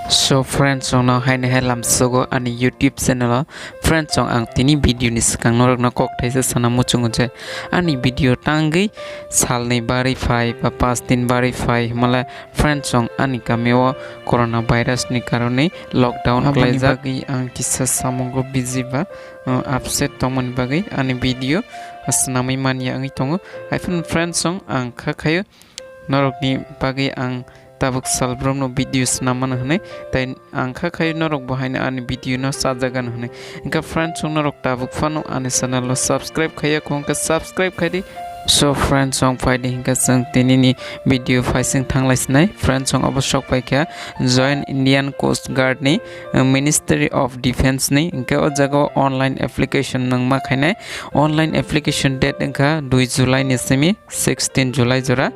So friends song no haine helam sogo ani YouTube channel friends song ang tini video ni skang norok na kok thaise sana muchung je ani video tangi salni bari phai ba 5 din bari phai mala friends song ani kameo corona virus ni karone lockdown klaijak ang kisa samongo busy ba upset tomon bagai ani video asnami mania angi tongo iphone friends song ang khakhayo norok ni bagai ang tabuk salbrom no videos naman hne tai angkha khay norok bahaina ani video no sajagan hne inka friends norok tabuk fano ani channel lo subscribe khaya kongka subscribe khadi so friends song faidi hinka sang tinini video faising thanglaisnai friends song obosok paikha join Indian Coast Guard ni Ministry of Defense ni inka o jago online application nang ma khainai online application date inka 2 July ni semi 16 July jora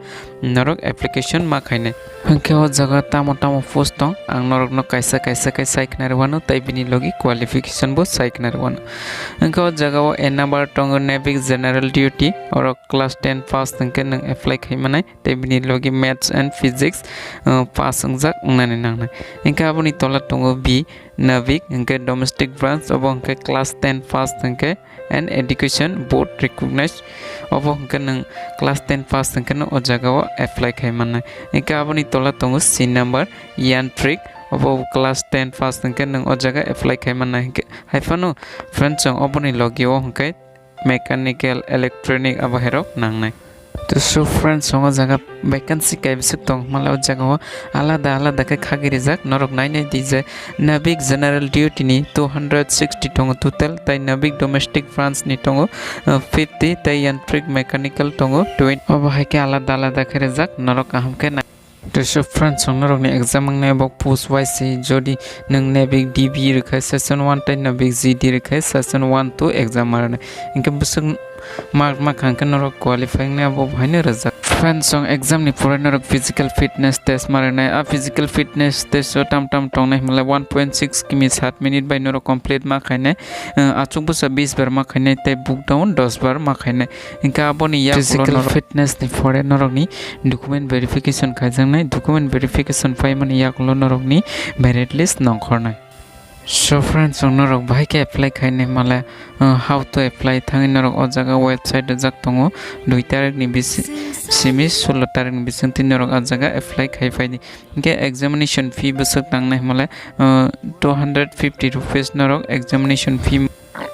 norok application ma khainai inka o jago tamo post tong ang norok no kaisa saiknar wano tai bini logi qualification bo saiknar wano inka o jago a number tong navy general duty or class 10 pass tangke nang apply khaimanai tai bini logi maths and physics pass angjak nani nangnai inka aboni tola tongo b navik inka domestic branch obong ke class 10 pass tangke and education board recognized obong ke nang class 10 pass tangke no o jaga apply khaimanai inka aboni tola tongo c number yantric obo class 10 pass tangke nang o jaga apply khaimanai haifano friends song oboni logi o hangkai mechanical electronic abahero nangnai to so friends songa jaga vacancy kai bisuk tong mala jaga alada ke khagiri jak norok nainai dije navik general duty ni 260 tong total tai navik domestic branch ni tong 50 tai yantric mechanical tong 20 obahai ke alada khere jak norok aham ke to so friends song norok ni exam ang ne bok post wise jodi nang navik db rekha session 1 tai navik gd rekha session 1 to exam marne inka busuk mark ma khankan norok qualifying ne abo bhaine raja friends song exam ni pore norok physical fitness test marne a physical fitness test so tam tong nai mala 1.6 kimi 7 minute by norok complete ma khaine achuk busa 20 bar ma khaine tai book down 10 bar ma khaine inka abo ni ya physical fitness ni pore norok ni document verification khaijang nai document verification fai mani ya kulo norok ni merit list nongkhornai so friends song norok bhai ke apply khaine mala how to apply thangi norok o jaga website jak tongo 2 tarik ni simi 16 tarik ni bising tin norok a jaga apply khai faidi ke examination fee busuk tangnai mala 250 rupees norok examination fee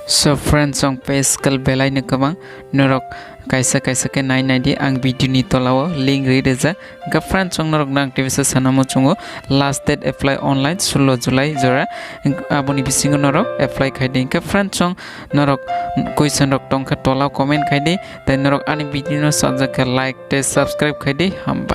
so friends song pay scale belai ne kabang norok kaisa ke nai di ang video ni tolao link read ja ga friends song norok nang tvisa sanamo chungo last date apply online 16 July jora aboni bising norok apply khaide ka friends song norok question rok tongkha tolao comment khaide tai norok ani video no sajaka like te subscribe khaide hamba